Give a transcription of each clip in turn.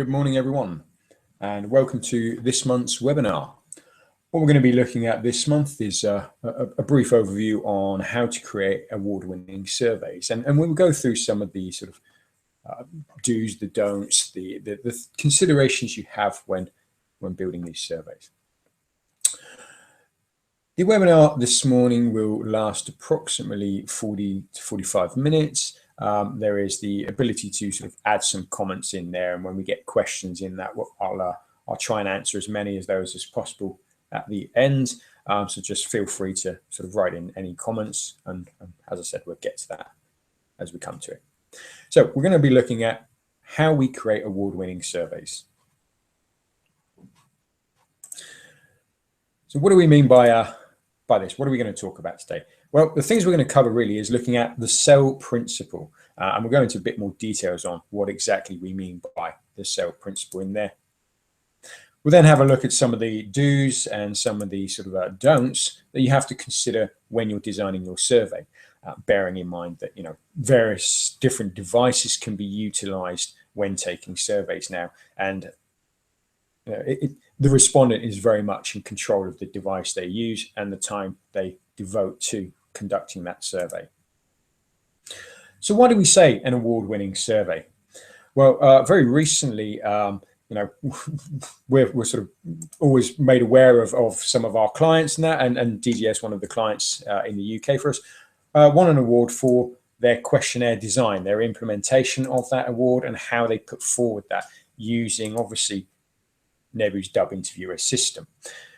Good morning, everyone, and welcome to this month's webinar. What we're going to be looking at this month is a brief overview on how to create award-winning surveys. And we'll go through some of the sort of do's, the don'ts, the considerations you have when building these surveys. The webinar this morning will last approximately 40 to 45 minutes. There is the ability to sort of add some comments in there, and when we get questions in that, I'll try and answer as many of those as possible at the end. So just feel free to sort of write in any comments, and as I said, we'll get to that as we come to it. So we're going to be looking at how we create award-winning surveys. So what do we mean by this? What are we going to talk about today? Well, the things we're going to cover really is looking at the SEL principle, and we'll go into a bit more details on what exactly we mean by the SEL principle in there. We'll then have a look at some of the do's and some of the sort of don'ts that you have to consider when you're designing your survey, bearing in mind that, you know, various different devices can be utilized when taking surveys now, and you know, the respondent is very much in control of the device they use and the time they devote to conducting that survey. So why do we say an award-winning survey? Well, very recently, you know, we're sort of always made aware of some of our clients and that, and DGS, one of the clients in the UK for us, won an award for their questionnaire design, their implementation of that award, and how they put forward that using, obviously, Nebu's Dub Interviewer system.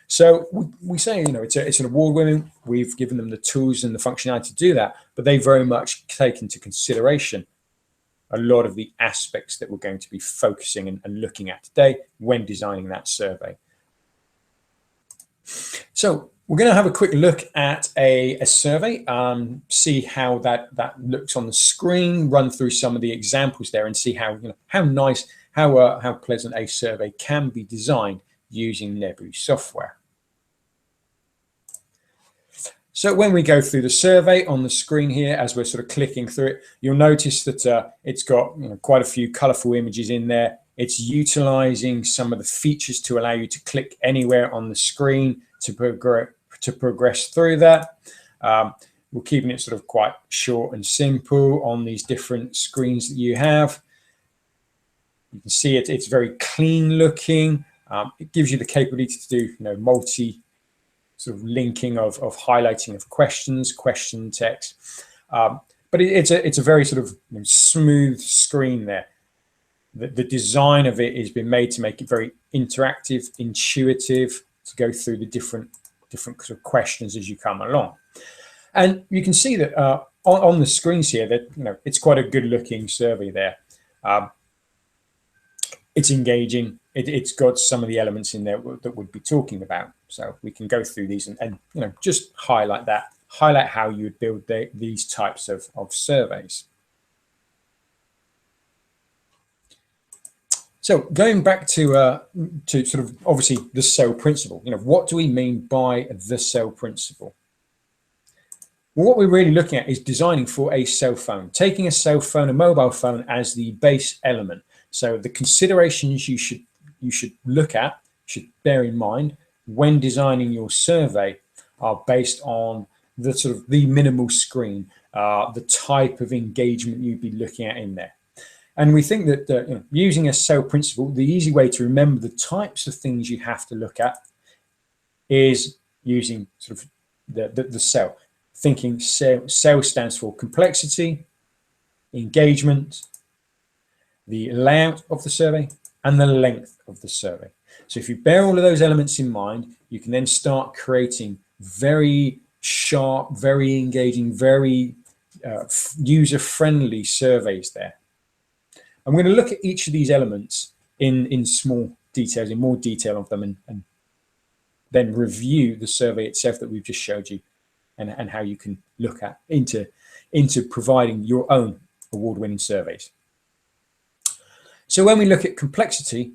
So we say, you know, it's an award-winning. We've given them the tools and the functionality to do that, but they very much take into consideration a lot of the aspects that we're going to be focusing and looking at today when designing that survey. So we're going to have a quick look at a survey, see how that looks on the screen, run through some of the examples there, and see how, you know, how nice, how pleasant a survey can be designed using Nebu software. So when we go through the survey on the screen here, as we're sort of clicking through it, you'll notice that it's got, you know, quite a few colorful images in there. It's utilizing some of the features to allow you to click anywhere on the screen to progress through that. We're keeping it sort of quite short and simple on these different screens that you have. You can see it's very clean looking. It gives you the capability to do, you know, multi sort of linking of highlighting of questions, question text, but it's a very sort of, you know, smooth screen there. The design of it has been made to make it very interactive, intuitive, to go through the different sort of questions as you come along. And you can see that on the screens here that, you know, it's quite a good looking survey there. It's engaging. It's got some of the elements in there that we'd be talking about. So we can go through these and you know, just highlight how you would build these types of surveys. So going back to sort of obviously the SEL principle, you know, what do we mean by the SEL principle? Well, what we're really looking at is designing for a cell phone, taking a cell phone, a mobile phone, as the base element. So the considerations you should look at, should bear in mind when designing your survey, are based on the sort of the minimal screen, the type of engagement you'd be looking at in there. And we think that you know, using a SEL principle, the easy way to remember the types of things you have to look at is using sort of the SEL. Thinking SEL stands for complexity, engagement, the layout of the survey, and the length of the survey. So if you bear all of those elements in mind, you can then start creating very sharp, very engaging, very user-friendly surveys there. I'm going to look at each of these elements in small details, in more detail of them, and then review the survey itself that we've just showed you, and how you can look at into providing your own award-winning surveys. So when we look at complexity,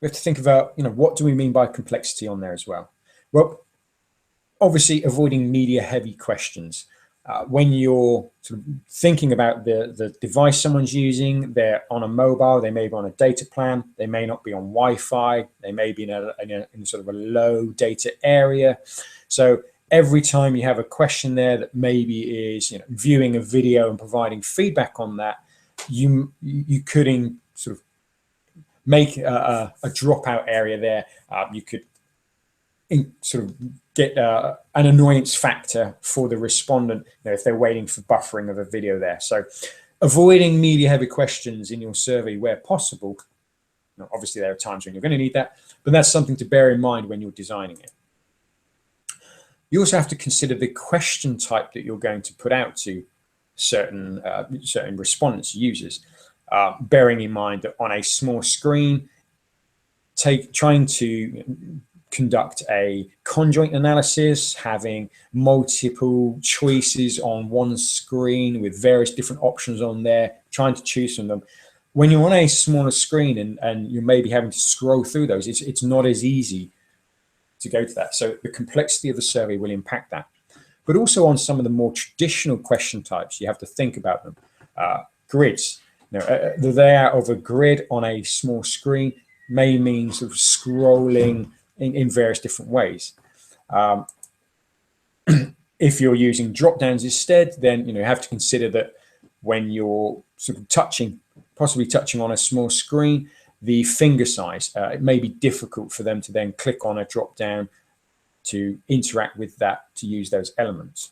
we have to think about, you know, what do we mean by complexity on there as well? Well, obviously avoiding media-heavy questions. when you're sort of thinking about the device someone's using, they're on a mobile, they may be on a data plan, they may not be on Wi-Fi, they may be in sort of a low data area. So every time you have a question there that maybe is viewing a video and providing feedback on that, you could sort of make a dropout area there. You could sort of get an annoyance factor for the respondent if they're waiting for buffering of a video there. So avoiding media heavy questions in your survey where possible. Obviously there are times when you're going to need that, but that's something to bear in mind when you're designing it. You also have to consider the question type that you're going to put out to certain respondents, users, bearing in mind that on a small screen, trying to conduct a conjoint analysis, having multiple choices on one screen with various different options on there, trying to choose from them. When you're on a smaller screen and you may be having to scroll through those, it's not as easy to go to that. So the complexity of the survey will impact that. But also on some of the more traditional question types, you have to think about them. Grids, the layout of a grid on a small screen may mean sort of scrolling in various different ways. If you're using drop downs instead, then you have to consider that when you're sort of possibly touching on a small screen, the finger size, it may be difficult for them to then click on a drop down to interact with that, to use those elements.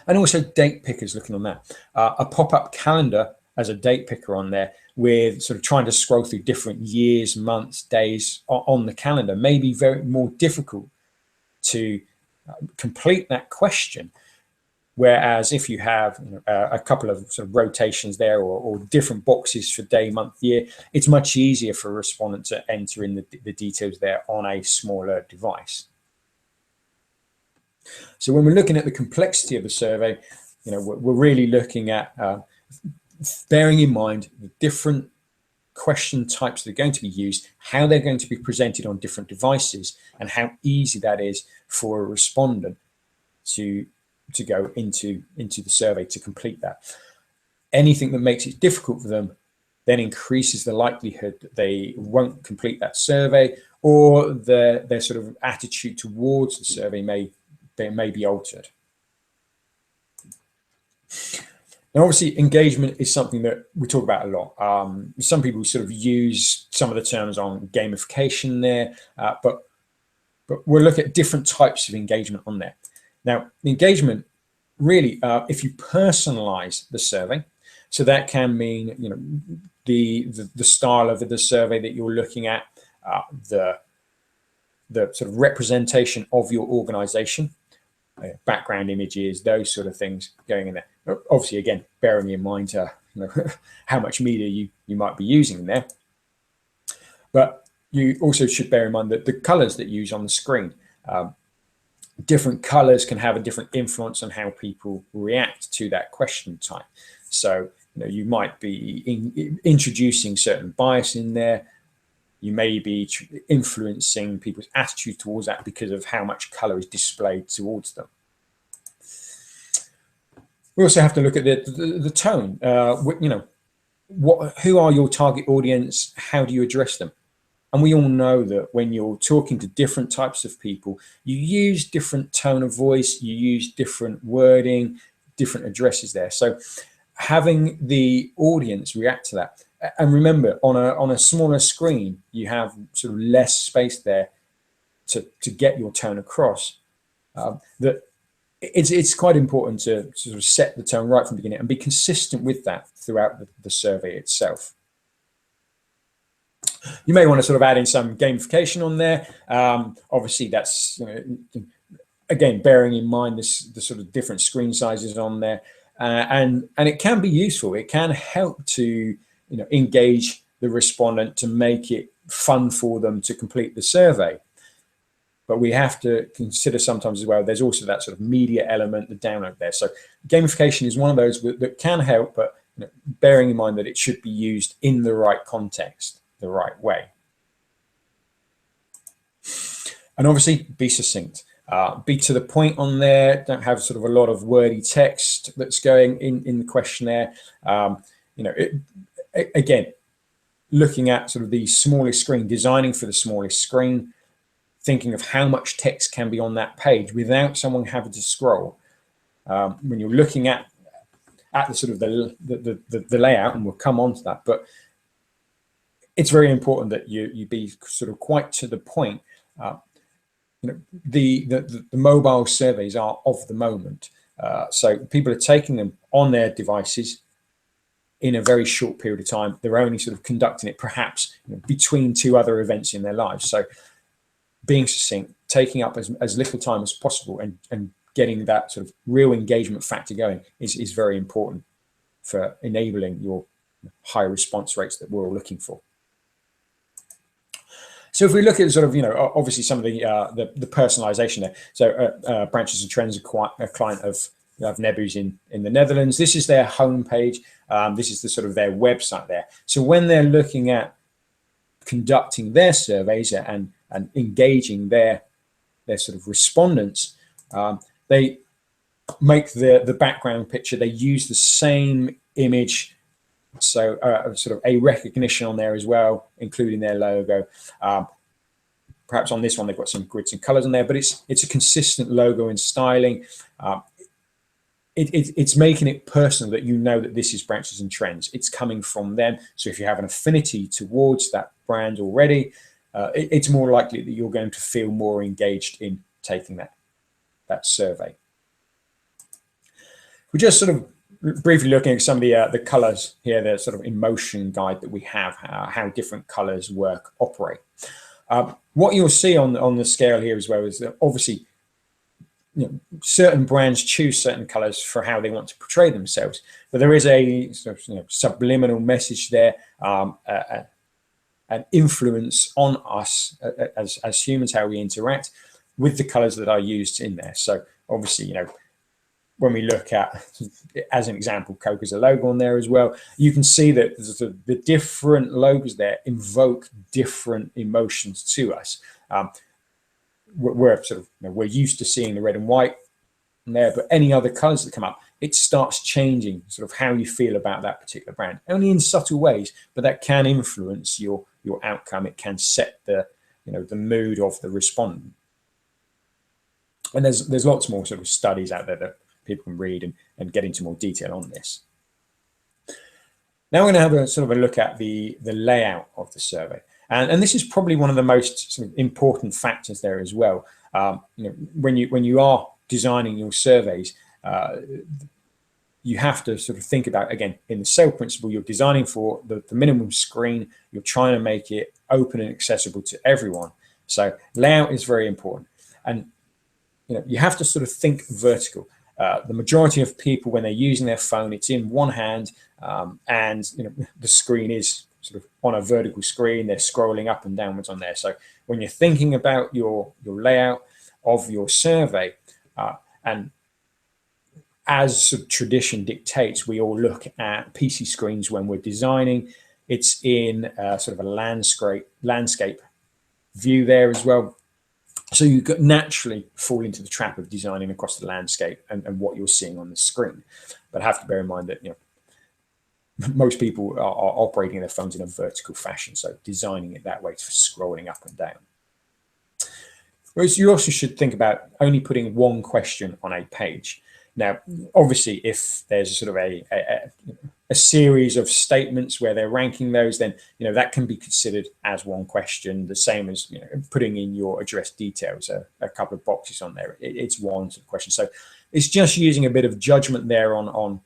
And also date pickers, looking on that. A pop-up calendar as a date picker on there, with sort of trying to scroll through different years, months, days on the calendar may be very more difficult to complete that question. Whereas if you have a couple of sort of rotations there or different boxes for day, month, year, it's much easier for a respondent to enter in the details there on a smaller device. So when we're looking at the complexity of the survey, we're really looking at bearing in mind the different question types that are going to be used, how they're going to be presented on different devices, and how easy that is for a respondent to go into the survey to complete that. Anything that makes it difficult for them then increases the likelihood that they won't complete that survey, or their sort of attitude towards the survey may be altered. Now, obviously, engagement is something that we talk about a lot. Some people sort of use some of the terms on gamification there, but we'll look at different types of engagement on there. Now, engagement really, if you personalize the survey, so that can mean the style of the survey that you're looking at, the sort of representation of your organization, background images, those sort of things going in there. Obviously, again, bearing in mind how much media you might be using in there. But you also should bear in mind that the colors that you use on the screen, different colors can have a different influence on how people react to that question type. So you might be introducing certain bias in there. You may be influencing people's attitude towards that because of how much color is displayed towards them. We also have to look at the tone. Who are your target audience? How do you address them? And we all know that when you're talking to different types of people, you use different tone of voice, you use different wording, different addresses there. So having the audience react to that. And remember, on a smaller screen, you have sort of less space there to get your tone across. That it's quite important to sort of set the tone right from the beginning and be consistent with that throughout the survey itself. You may want to sort of add in some gamification on there. Obviously, that's again bearing in mind the sort of different screen sizes on there, and it can be useful. It can help to engage the respondent to make it fun for them to complete the survey. But we have to consider sometimes as well, there's also that sort of media element, the download there. So gamification is one of those that can help, but bearing in mind that it should be used in the right context, the right way. And obviously be succinct. Be to the point on there. Don't have sort of a lot of wordy text that's going in the questionnaire. Again, looking at sort of the smallest screen, designing for the smallest screen, thinking of how much text can be on that page without someone having to scroll. When you're looking at the sort of the layout, and we'll come on to that, but it's very important that you be sort of quite to the point. The mobile surveys are of the moment, so people are taking them on their devices in a very short period of time. They're only sort of conducting it perhaps between two other events in their lives. So being succinct, taking up as little time as possible, and getting that sort of real engagement factor going is very important for enabling your high response rates that we're all looking for. So if we look at sort of, obviously some of the personalization there. So Branches and Trends are a client of Nebu's in the Netherlands. This is their homepage. This is the sort of their website there. So when they're looking at conducting their surveys and engaging their sort of respondents, they make the background picture. They use the same image. So sort of a recognition on there as well, including their logo. Perhaps on this one, they've got some grids and colors on there, but it's a consistent logo and styling. It's making it personal, that you know that this is Branches and Trends. It's coming from them. So if you have an affinity towards that brand already, it's more likely that you're going to feel more engaged in taking that survey. We're just sort of briefly looking at some of the colors here, the sort of emotion guide that we have, how different colors operate. What you'll see on the scale here as well is that obviously certain brands choose certain colors for how they want to portray themselves, but there is a sort of, subliminal message there, an influence on us as humans, how we interact with the colors that are used in there. So obviously, when we look at, as an example, Coke as a logo on there as well, you can see that the different logos there invoke different emotions to us. We're sort of, we're used to seeing the red and white there, but any other colors that come up, it starts changing sort of how you feel about that particular brand, only in subtle ways, but that can influence your outcome. It can set the mood of the respondent. And there's lots more sort of studies out there that people can read and get into more detail on this. Now we're going to have a sort of a look at the layout of the survey, and this is probably one of the most sort of important factors there as well. When you are designing your surveys, you have to sort of think about, again, in the SAIL principle, you're designing for the minimum screen. You're trying to make it open and accessible to everyone. So layout is very important, and you have to sort of think vertical. The majority of people, when they're using their phone, it's in one hand, and the screen is sort of on a vertical screen. They're scrolling up and downwards on there. So when you're thinking about your layout of your survey, and as tradition dictates, we all look at PC screens when we're designing. It's in sort of a landscape view there as well. So you could naturally fall into the trap of designing across the landscape and what you're seeing on the screen. But have to bear in mind that most people are operating their phones in a vertical fashion, so designing it that way for scrolling up and down. Whereas you also should think about only putting one question on a page. Now, obviously, if there's sort of a series of statements where they're ranking those, then that can be considered as one question, the same as putting in your address details, a couple of boxes on there. It's one sort of question. So it's just using a bit of judgment there on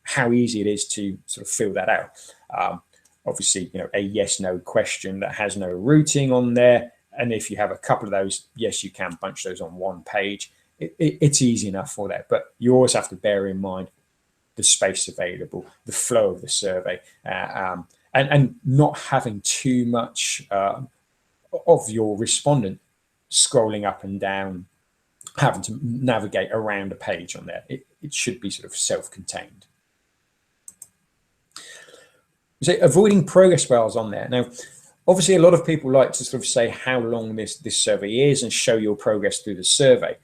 how easy it is to sort of fill that out. Obviously, a yes/no question that has no routing on there, and if you have a couple of those, yes, you can bunch those on one page. It's easy enough for that, but you always have to bear in mind the space available, the flow of the survey, and not having too much of your respondent scrolling up and down, having to navigate around a page on there. It should be sort of self-contained. So avoiding progress bars on there. Now, Obviously, a lot of people like to sort of say how long this survey is and show your progress through the survey.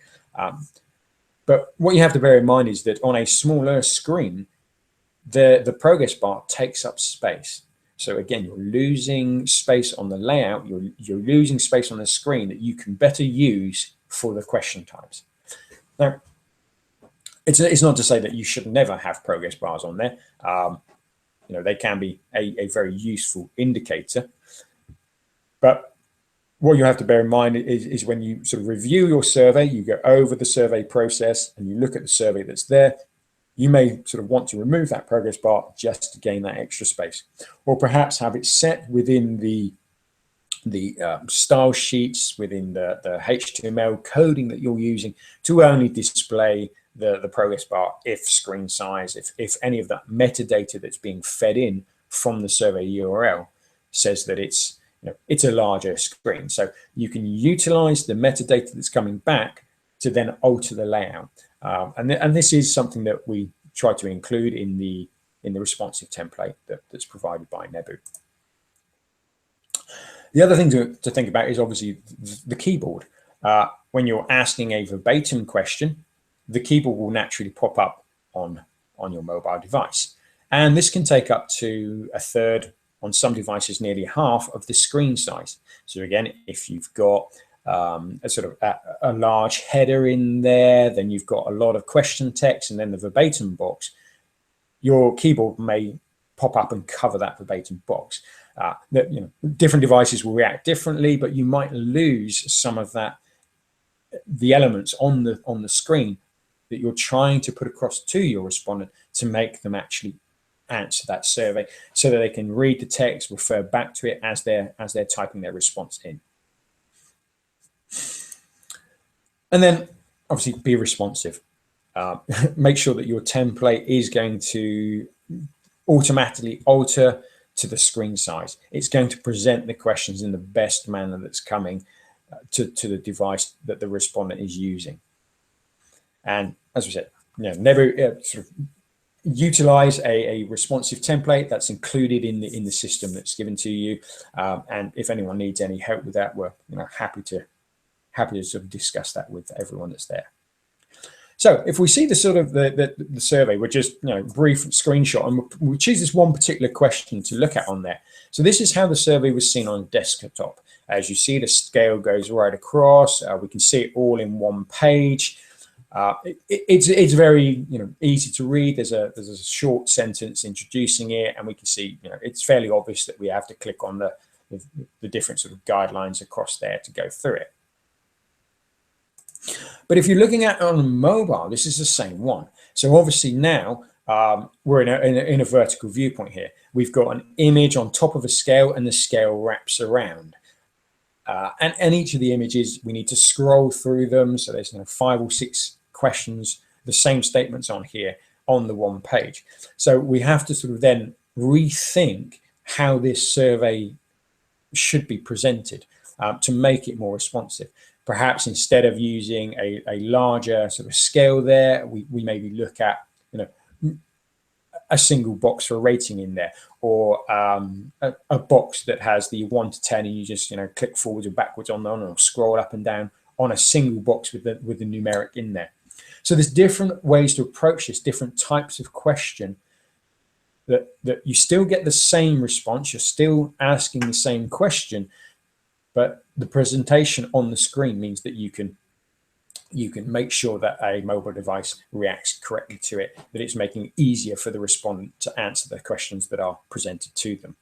But what you have to bear in mind is that on a smaller screen, the progress bar takes up space. So again, you're losing space on the layout, you're losing space on the screen that you can better use for the question types. Now, it's not to say that you should never have progress bars on there. You know, they can be a very useful indicator. But what you have to bear in mind is when you sort of review your survey, you go over the survey process and you look at the survey that's there, you may sort of want to remove that progress bar just to gain that extra space, or perhaps have it set within the style sheets, within the HTML coding that you're using to only display the progress bar if screen size, if any of that metadata that's being fed in from the survey URL says that it's, you know, it's a larger screen. So you can utilize the metadata that's coming back to then alter the layout. And this is something that we try to include in the responsive template that's provided by Nebu. The other thing to think about is obviously the keyboard. When you're asking a verbatim question, the keyboard will naturally pop up on your mobile device. And this can take up to a third, on some devices nearly half of the screen size. So again, if you've got a sort of a large header in there, then you've got a lot of question text and then the verbatim box, your keyboard may pop up and cover that verbatim box. That, you know, different devices will react differently, but you might lose some of that, the elements on the screen that you're trying to put across to your respondent to make them actually answer that survey, so that they can read the text, refer back to it as they're typing their response in. And then obviously be responsive. Make sure that your template is going to automatically alter to the screen size. It's going to present the questions in the best manner that's coming to the device that the respondent is using. And as we said, you know, never sort of utilize a responsive template that's included in the system that's given to you. And if anyone needs any help with that, we're, you know, happy to sort of discuss that with everyone that's there. So if we see the sort of the survey, we're just, you know, brief screenshot, and we choose this one particular question to look at on there. So this is how the survey was seen on desktop. As you see, the scale goes right across. We can see it all in one page. It's very, you know, easy to read. There's a short sentence introducing it, and we can see, you know, it's fairly obvious that we have to click on the different sort of guidelines across there to go through it. But if you're looking at it on a mobile, this is the same one. So obviously now we're in a vertical viewpoint here. We've got an image on top of a scale, and the scale wraps around. And each of the images, we need to scroll through them. So there's, you know, 5 or 6 questions, the same statements on here on the one page. So we have to sort of then rethink how this survey should be presented to make it more responsive. Perhaps instead of using a larger sort of scale there, we maybe look at, you know, a single box for a rating in there, or a box that has the 1 to 10, and you just, you know, click forwards or backwards on them, or scroll up and down on a single box with the numeric in there. So there's different ways to approach this, different types of question that you still get the same response, you're still asking the same question, but the presentation on the screen means that you can make sure that a mobile device reacts correctly to it, that it's making it easier for the respondent to answer the questions that are presented to them.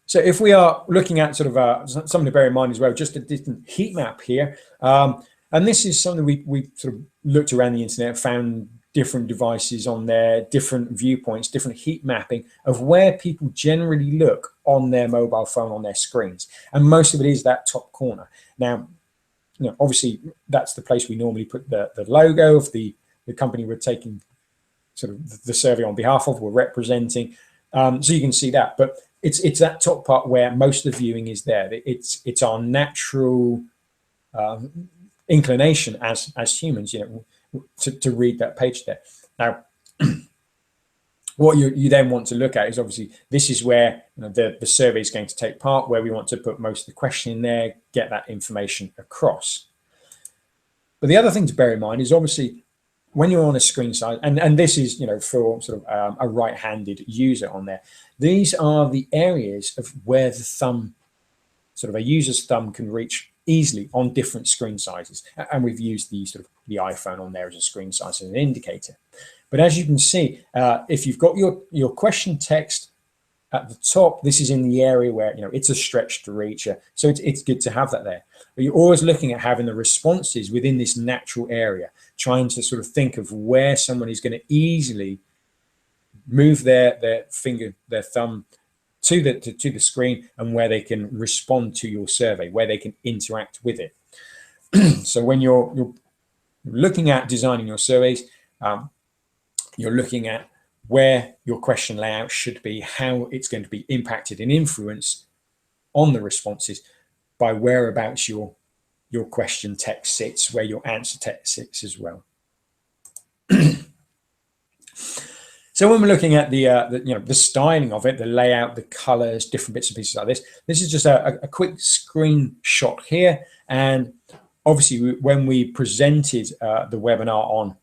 So if we are looking at sort of something to bear in mind as well, just a different heat map here. And this is something we sort of looked around the internet, found different devices on there, different viewpoints, different heat mapping of where people generally look on their mobile phone, on their screens. And most of it is that top corner. Now, you know, obviously that's the place we normally put the logo of the company we're taking sort of the survey on behalf of, we're representing. So you can see that, but it's that top part where most of the viewing is there. It's our natural inclination as humans, you know, to read that page there. Now, What you then want to look at is obviously this is where the survey is going to take part, where we want to put most of the question in there, get that information across. But the other thing to bear in mind is obviously when you're on a screen size, and this is for sort of a right-handed user on there, these are the areas of where the thumb, sort of a user's thumb, can reach easily on different screen sizes. And we've used the iPhone on there as a screen size as an indicator. But as you can see, if you've got your question text at the top, this is in the area where it's a stretch to reach. So it's good to have that there. But you're always looking at having the responses within this natural area, trying to sort of think of where someone is going to easily move their finger, their thumb to the screen, and where they can respond to your survey, where they can interact with it. So when you're looking at designing your surveys, you're looking at where your question layout should be, how it's going to be impacted and influenced on the responses by whereabouts your question text sits, where your answer text sits as well. So when we're looking at the styling of it, the layout, the colors, different bits and pieces like this is just a quick screenshot here. And obviously, when we presented the webinar on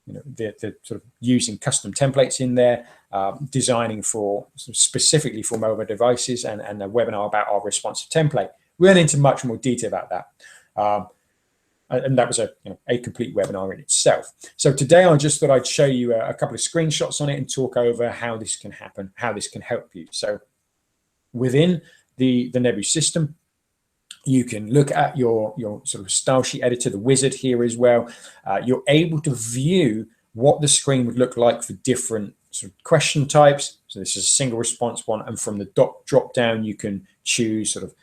the sort of using custom templates in there, designing for specifically for mobile devices, and a webinar about our responsive template, we went into much more detail about that. And that was a complete webinar in itself. So today I just thought I'd show you a couple of screenshots on it and talk over how this can happen, how this can help you. So within the Nebu system, you can look at your sort of style sheet editor, the wizard here as well. You're able to view what the screen would look like for different sort of question types. So this is a single response one, and from the drop down you can choose sort of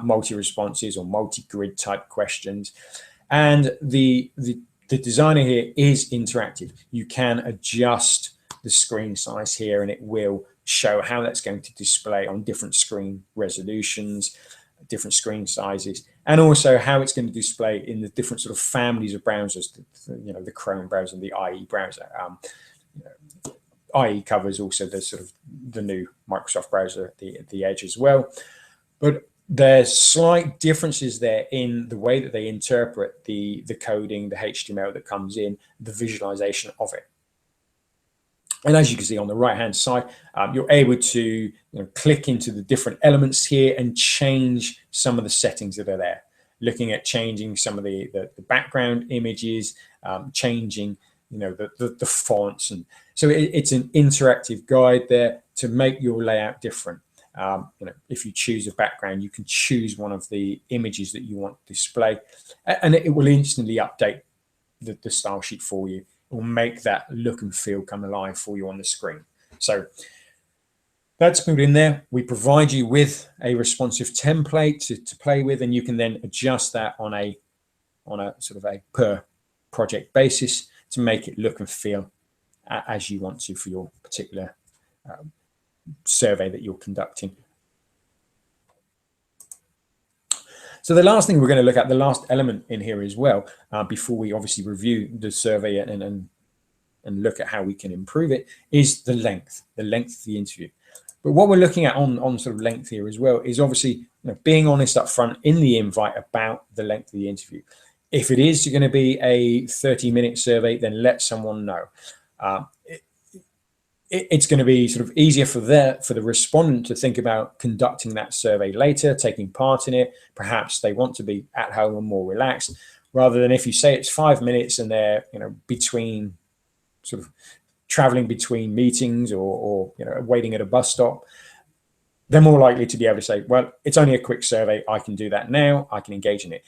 multi-responses or multi-grid type questions. And the designer here is interactive. You can adjust the screen size here, and it will show how that's going to display on different screen resolutions, different screen sizes, and also how it's going to display in the different sort of families of browsers, the Chrome browser and the IE browser. IE covers also the sort of the new Microsoft browser, the Edge as well. But there's slight differences there in the way that they interpret the coding, the HTML that comes in, the visualization of it. And as you can see on the right-hand side, you're able to click into the different elements here and change some of the settings that are there. Looking at changing some of the background images, changing the fonts, and so it's an interactive guide there to make your layout different. If you choose a background, you can choose one of the images that you want to display, and it will instantly update the style sheet for you. It will make that look and feel come alive for you on the screen. So that's built in there. We provide you with a responsive template to play with, and you can then adjust that on a sort of a per project basis to make it look and feel as you want to for your particular survey that you're conducting. So the last thing we're going to look at, the last element in here as well, before we obviously review the survey and look at how we can improve it, is the length of the interview. But what we're looking at on sort of length here as well is obviously being honest up front in the invite about the length of the interview. If it is going to be a 30-minute survey, then let someone know. It's going to be sort of easier for the respondent to think about conducting that survey later, taking part in it. Perhaps they want to be at home and more relaxed, rather than if you say it's 5 minutes and they're between sort of traveling between meetings or waiting at a bus stop. They're more likely to be able to say, well, it's only a quick survey, I can do that now, I can engage in it.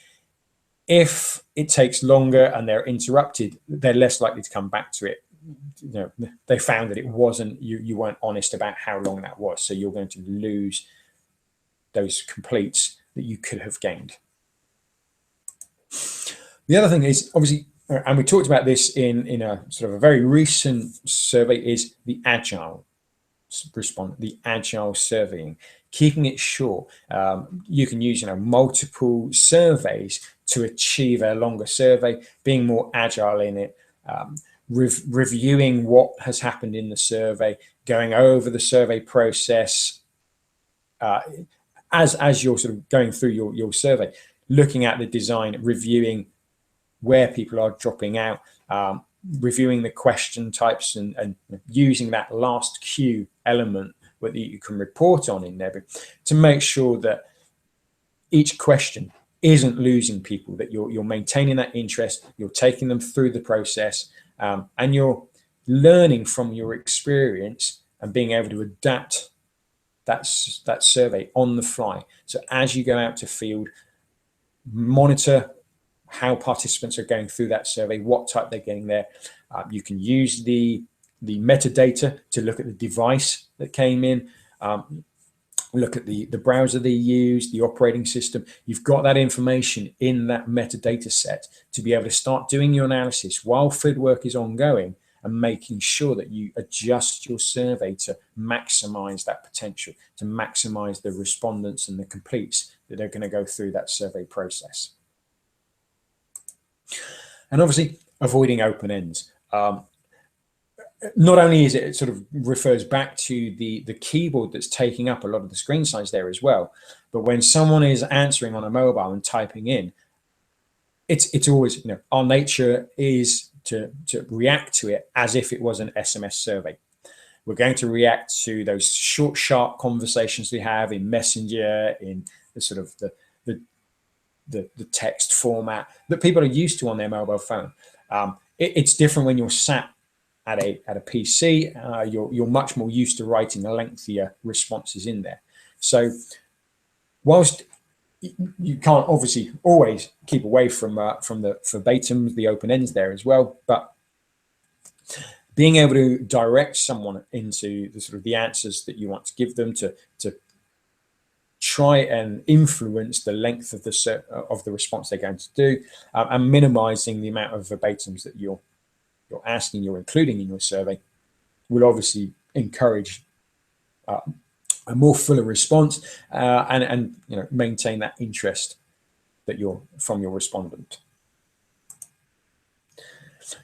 If it takes longer and they're interrupted, they're less likely to come back to it. They found that it wasn't, you weren't honest about how long that was, so you're going to lose those completes that you could have gained. The other thing is obviously, and we talked about this in a sort of a very recent survey, is the agile surveying, keeping it short. You can use multiple surveys to achieve a longer survey, being more agile in it. reviewing what has happened in the survey, going over the survey process as you're sort of going through your survey, looking at the design, reviewing where people are dropping out, reviewing the question types, and using that last Q element that you can report on in Nebu to make sure that each question isn't losing people, that you're maintaining that interest, you're taking them through the process, and you're learning from your experience and being able to adapt that survey on the fly. So as you go out to field, monitor how participants are going through that survey, what type they're getting there. You can use the metadata to look at the device that came in, look at the browser they use, the operating system. You've got that information in that metadata set to be able to start doing your analysis while fieldwork is ongoing, and making sure that you adjust your survey to maximize that potential, to maximize the respondents and the completes that are going to go through that survey process. And obviously avoiding open ends. Not only is it sort of refers back to the keyboard that's taking up a lot of the screen size there as well, but when someone is answering on a mobile and typing in, it's always, our nature is to react to it as if it was an SMS survey. We're going to react to those short, sharp conversations we have in Messenger, in the sort of the text format that people are used to on their mobile phone. It's different when you're sat at a PC. You're much more used to writing lengthier responses in there. So whilst you can't obviously always keep away from the verbatims, the open ends there as well, but being able to direct someone into the sort of the answers that you want to give them, to try and influence the length of the response they're going to do, and minimizing the amount of verbatims that you're asking, you're including in your survey, will obviously encourage a more fuller response, and maintain that interest that from your respondent.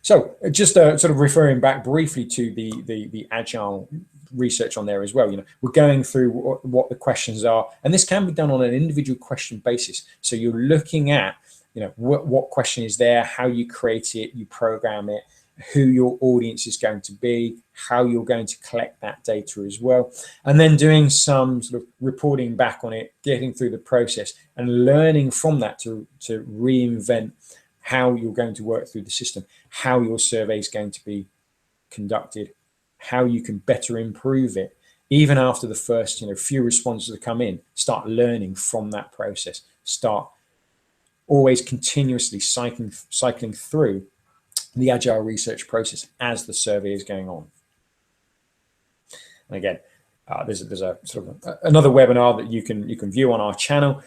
So just sort of referring back briefly to the agile research on there as well, we're going through what the questions are, and this can be done on an individual question basis. So you're looking at what question is there, how you create it, you program it, who your audience is going to be, how you're going to collect that data as well, and then doing some sort of reporting back on it, getting through the process and learning from that to reinvent how you're going to work through the system, how your survey is going to be conducted, how you can better improve it. Even after the first few responses that come in, start learning from that process, start always continuously cycling through the agile research process as the survey is going on. And again, there's a sort of another webinar that you can view on our channel,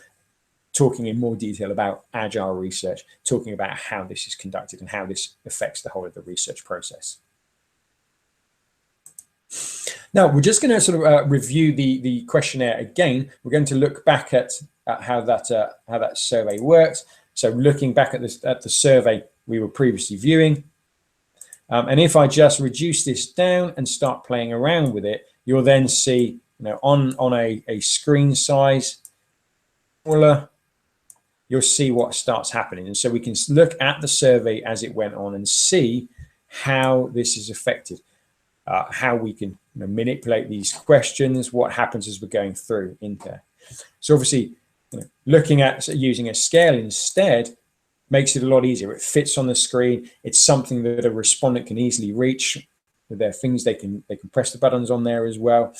talking in more detail about agile research, talking about how this is conducted and how this affects the whole of the research process. Now we're just going to sort of review the questionnaire again. We're going to look back at how that survey works. So looking back at the survey we were previously viewing, and if I just reduce this down and start playing around with it, you'll then see, on a screen size smaller, you'll see what starts happening. And so we can look at the survey as it went on and see how this is affected, how we can manipulate these questions, what happens as we're going through in there. So obviously, looking at using a scale instead makes it a lot easier. It fits on the screen. It's something that a respondent can easily reach with their fingers. They can press the buttons on there as well.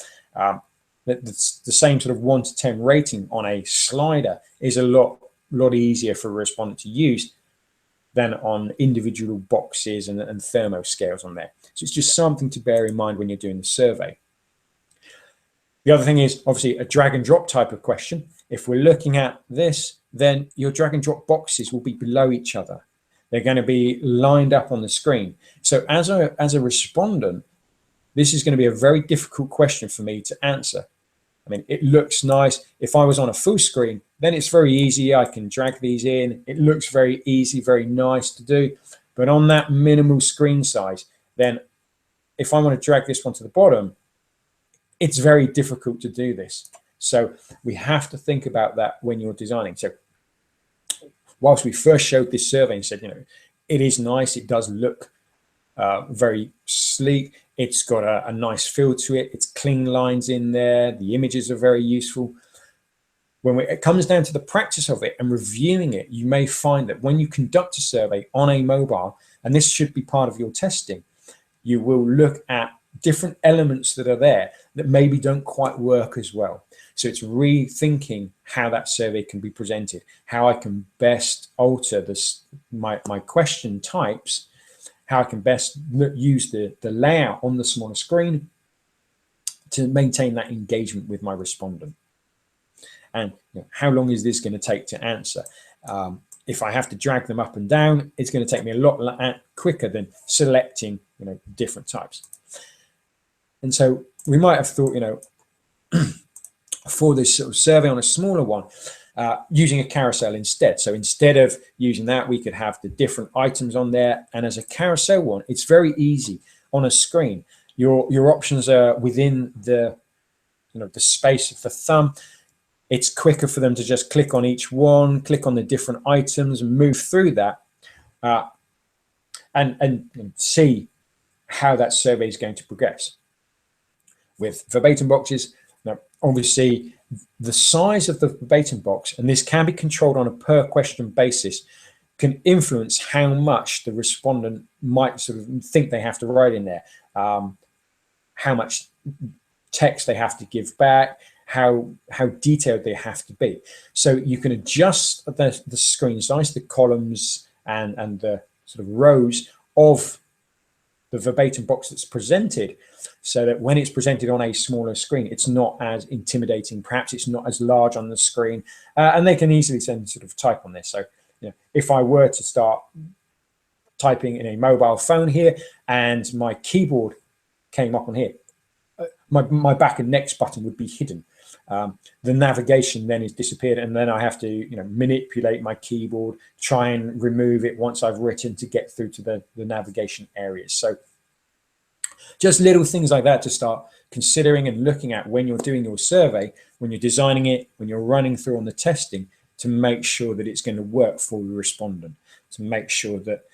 The same sort of 1 to 10 rating on a slider is a lot easier for a respondent to use than on individual boxes and thermo scales on there. So it's just something to bear in mind when you're doing the survey. The other thing is obviously a drag and drop type of question. If we're looking at this, then your drag and drop boxes will be below each other. They're going to be lined up on the screen. So as a respondent, this is going to be a very difficult question for me to answer. I mean, it looks nice. If I was on a full screen, then it's very easy. I can drag these in. It looks very easy, very nice to do. But on that minimal screen size, then if I want to drag this one to the bottom, it's very difficult to do this. So we have to think about that when you're designing. So whilst we first showed this survey and said, it is nice, it does look very sleek, it's got a nice feel to it, it's clean lines in there, the images are very useful. When it comes down to the practice of it and reviewing it, you may find that when you conduct a survey on a mobile, and this should be part of your testing, you will look at different elements that are there that maybe don't quite work as well. So it's rethinking how that survey can be presented, how I can best alter this, my question types, how I can best use the layout on the smaller screen to maintain that engagement with my respondent. And how long is this going to take to answer? If I have to drag them up and down, it's going to take me a lot quicker than selecting different types. And so we might have thought, for this sort of survey on a smaller one, using a carousel instead. So instead of using that, we could have the different items on there. And as a carousel one, it's very easy on a screen. Your options are within the the space of the thumb. It's quicker for them to just click on each one, click on the different items, and move through that, and see how that survey is going to progress. With verbatim boxes, now obviously the size of the verbatim box, and this can be controlled on a per question basis, can influence how much the respondent might sort of think they have to write in there, how much text they have to give back, how detailed they have to be. So you can adjust the screen size, the columns and the sort of rows of the verbatim box that's presented, so that when it's presented on a smaller screen, it's not as intimidating. Perhaps it's not as large on the screen, and they can easily sort of type on this. So if I were to start typing in a mobile phone here and my keyboard came up on here, my back and next button would be hidden. The navigation then is disappeared, and then I have to manipulate my keyboard, try and remove it once I've written to get through to the navigation areas. So just little things like that to start considering and looking at when you're doing your survey, when you're designing it, when you're running through on the testing, to make sure that it's going to work for the respondent, to make sure that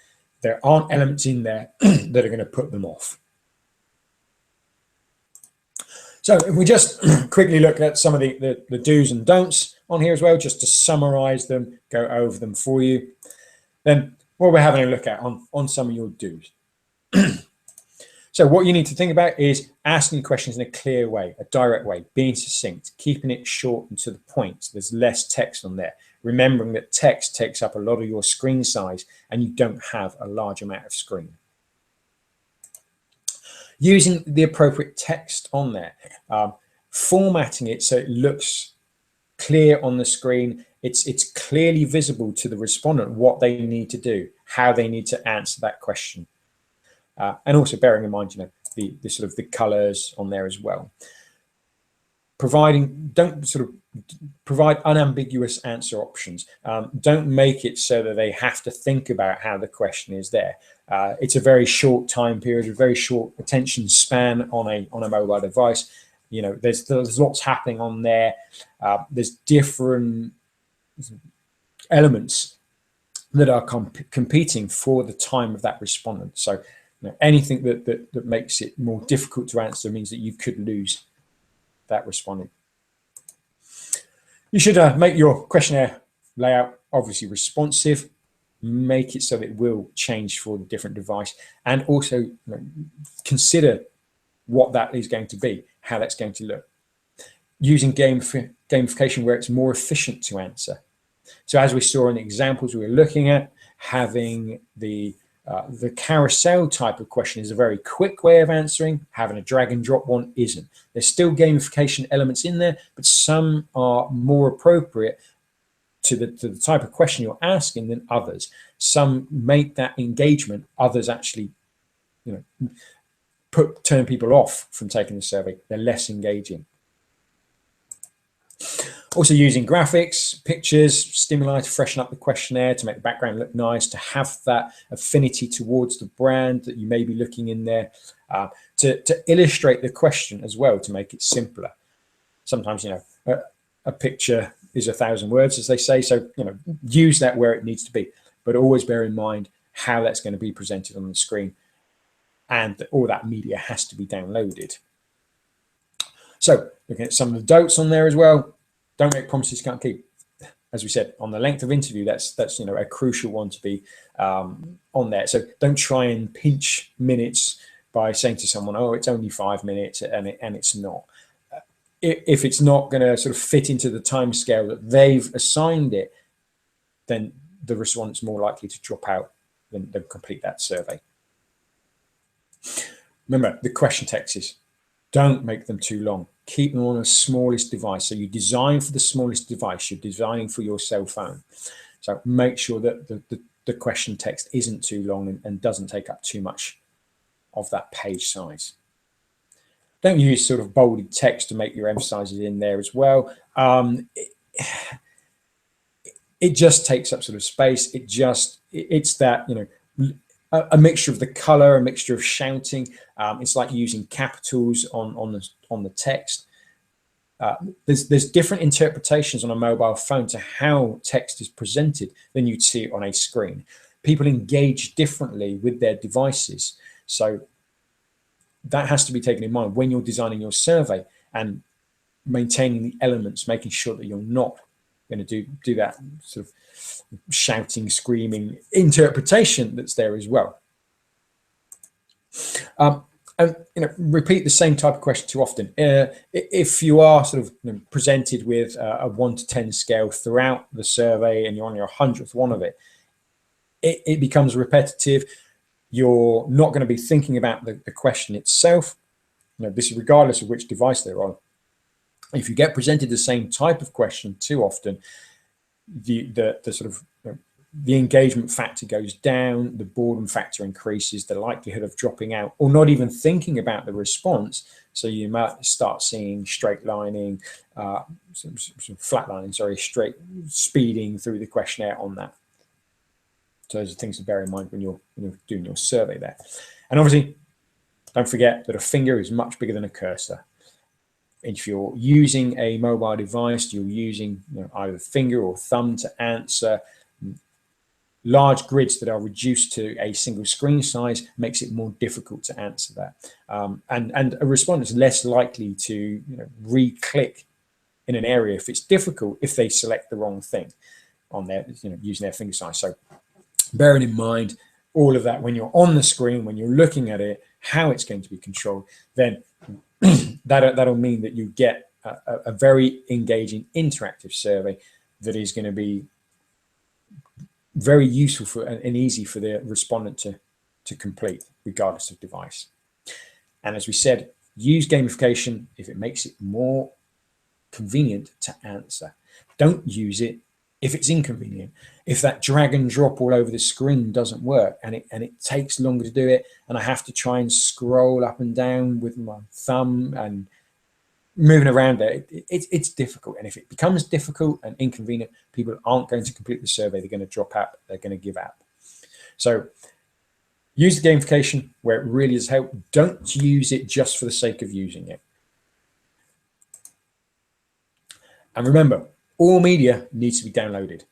there aren't elements in there that are going to put them off. So if we just quickly look at some of the do's and don'ts on here as well, just to summarize them, go over them for you, then what we're having a look at on some of your do's. So what you need to think about is asking questions in a clear way, a direct way, being succinct, keeping it short and to the point. So there's less text on there. Remembering that text takes up a lot of your screen size and you don't have a large amount of screen. Using the appropriate text on there, formatting it so it looks clear on the screen. It's clearly visible to the respondent what they need to do, how they need to answer that question. And also bearing in mind, the sort of the colors on there as well. Don't sort of provide unambiguous answer options. Don't make it so that they have to think about how the question is there. It's a very short time period, a very short attention span on a mobile device. There's lots happening on there. There's different elements that are competing for the time of that respondent. So anything that makes it more difficult to answer means that you could lose that respondent. You should make your questionnaire layout obviously responsive. Make it so that it will change for the different device, and also consider what that is going to be, how that's going to look. Using gamification where it's more efficient to answer. So as we saw in the examples we were looking at, having the carousel type of question is a very quick way of answering. Having a drag and drop one isn't. There's still gamification elements in there, but some are more appropriate to the type of question you're asking than others. Some make that engagement, others actually turn people off from taking the survey. They're less engaging. Also using graphics, pictures, stimuli to freshen up the questionnaire, to make the background look nice, to have that affinity towards the brand that you may be looking in there, to illustrate the question as well, to make it simpler. Sometimes, a picture is 1,000 words, as they say, so, use that where it needs to be, but always bear in mind how that's going to be presented on the screen, and that all that media has to be downloaded. So looking at some of the notes on there as well, don't make promises you can't keep. As we said, on the length of interview, that's a crucial one to be on there. So don't try and pinch minutes by saying to someone, oh, it's only 5 minutes, and it's not. If it's not going to sort of fit into the time scale that they've assigned it, then the respondent's more likely to drop out than complete that survey. Remember, the question texts, don't make them too long. Keep them on the smallest device. So you design for the smallest device. You're designing for your cell phone. So make sure that the question text isn't too long and doesn't take up too much of that page size. Don't use sort of bolded text to make your emphasizes in there as well. It just takes up sort of space. It's that, a mixture of the color, a mixture of shouting. It's like using capitals on the text. There's different interpretations on a mobile phone to how text is presented than you'd see it on a screen. People engage differently with their devices, so that has to be taken in mind when you're designing your survey and maintaining the elements, making sure that you're not going to do that sort of shouting, screaming interpretation that's there as well. And repeat the same type of question too often. If you are sort of presented with a 1 to 10 scale throughout the survey and you're on your 100th one of it, it becomes repetitive. You're not going to be thinking about the question itself. This is regardless of which device they're on. If you get presented the same type of question too often, the sort of the engagement factor goes down, the boredom factor increases, the likelihood of dropping out or not even thinking about the response. So you might start seeing straight lining, some flat lining, straight speeding through the questionnaire on that. So those are things to bear in mind when you're doing your survey there. And obviously, don't forget that a finger is much bigger than a cursor. If you're using a mobile device, you're using either finger or thumb to answer. Large grids that are reduced to a single screen size makes it more difficult to answer that. And a respondent is less likely to re-click in an area if it's difficult if they select the wrong thing on their using their finger size. So bearing in mind all of that when you're on the screen, when you're looking at it, how it's going to be controlled, then that'll mean that you get a very engaging interactive survey that is going to be very useful for and easy for the respondent to complete regardless of device. And as we said, use gamification if it makes it more convenient to answer. Don't use it if it's inconvenient. If that drag and drop all over the screen doesn't work and it takes longer to do it, and I have to try and scroll up and down with my thumb and moving around there, it's difficult. And if it becomes difficult and inconvenient, people aren't going to complete the survey. They're going to drop out. They're going to give up. So use the gamification where it really does help. Don't use it just for the sake of using it. And remember, all media needs to be downloaded.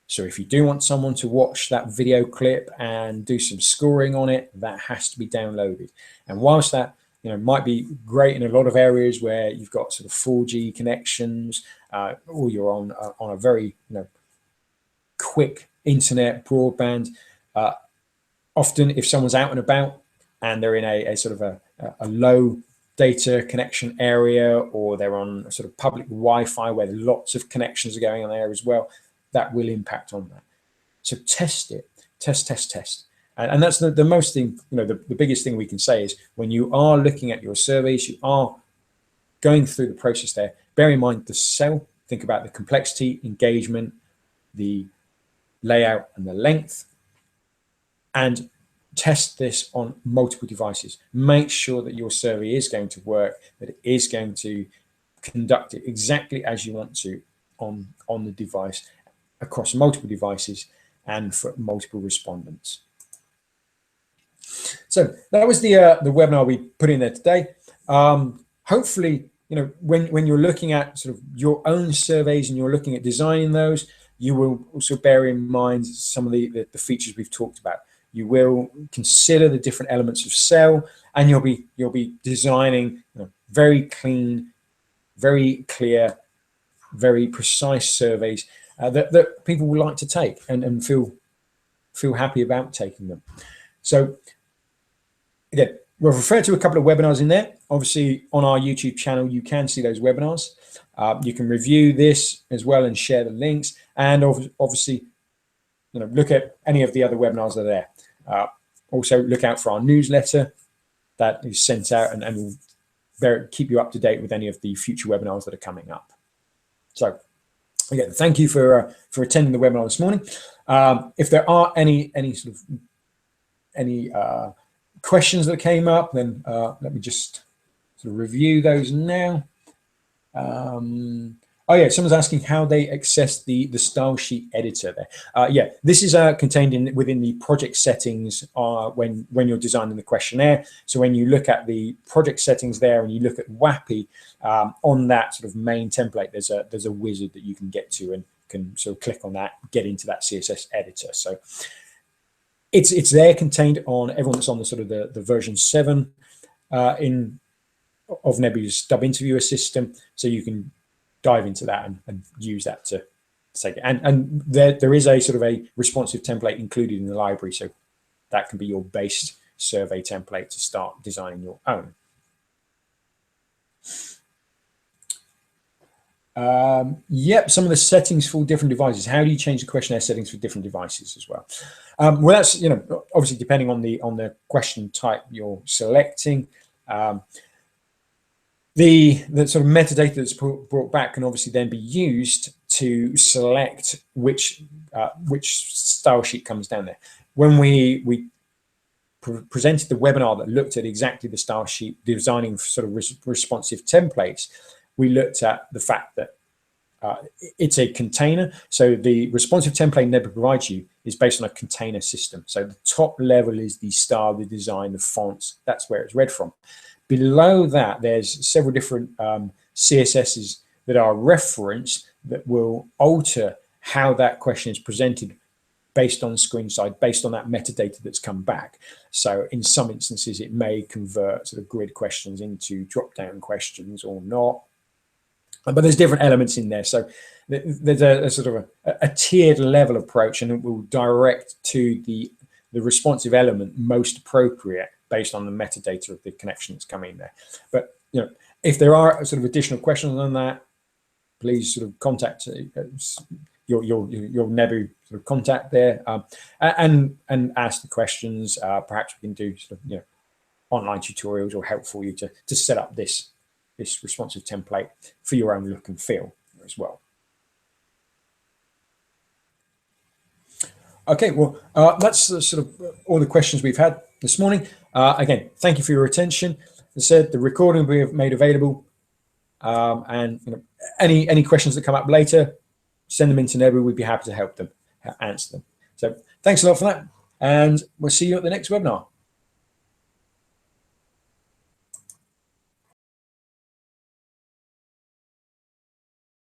So if you do want someone to watch that video clip and do some scoring on it, that has to be downloaded. And whilst that might be great in a lot of areas where you've got sort of 4G connections, or you're on a very quick internet broadband, often if someone's out and about and they're in a sort of a low data connection area, or they're on a sort of public Wi-Fi where lots of connections are going on there as well, that will impact on that. So test it, test. And that's the most thing, the biggest thing we can say is when you are looking at your surveys, you are going through the process there, bear in mind the cell, think about the complexity, engagement, the layout and the length, and test this on multiple devices. Make sure that your survey is going to work, that it is going to conduct it exactly as you want to, on the device across multiple devices and for multiple respondents. So that was the webinar we put in there today. Hopefully, when you're looking at sort of your own surveys and you're looking at designing those, you will also bear in mind some of the features we've talked about. You will consider the different elements of cell, and you'll be designing very clean, very clear, very precise surveys that people would like to take and feel happy about taking them. So again, we've referred to a couple of webinars in there. Obviously, on our YouTube channel, you can see those webinars. You can review this as well and share the links, and obviously, look at any of the other webinars that are there. Also, look out for our newsletter that is sent out, and will keep you up to date with any of the future webinars that are coming up. So, again, thank you for attending the webinar this morning. If there are any questions that came up, then let me just sort of review those now. Oh yeah, someone's asking how they access the style sheet editor there. Yeah, this is contained within the project settings when you're designing the questionnaire. So when you look at the project settings there and you look at WAPI, on that sort of main template, there's a wizard that you can get to and can sort of click on that, get into that CSS editor. So it's there contained on everyone that's on the sort of the version 7 of Nebu's Dub Interviewer system, so you can dive into that and use that to take it. And there is a sort of a responsive template included in the library, so that can be your base survey template to start designing your own. Yep, some of the settings for different devices. How do you change the questionnaire settings for different devices as well? Well, that's obviously depending on the question type you're selecting. The sort of metadata that's brought back can obviously then be used to select which style sheet comes down there. When we presented the webinar that looked at exactly the style sheet, designing sort of responsive templates, we looked at the fact that it's a container. So the responsive template Nebu provides you is based on a container system. So the top level is the style, the design, the fonts. That's where it's read from. Below that, there's several different CSSs that are referenced that will alter how that question is presented based on screen side, based on that metadata that's come back. So in some instances, it may convert sort of grid questions into drop-down questions or not. But there's different elements in there. So there's a sort of a tiered level approach, and it will direct to the responsive element most appropriate based on the metadata of the connection that's coming in there. But if there are sort of additional questions on that, please sort of contact your Nebu sort of contact there, and ask the questions. Perhaps we can do sort of online tutorials or help for you to set up this responsive template for your own look and feel as well. Okay, well, that's sort of all the questions we've had this morning. Again, thank you for your attention. As I said, the recording will be made available, and any questions that come up later, send them into Nebu. We'd be happy to help them, answer them. So thanks a lot for that, and we'll see you at the next webinar.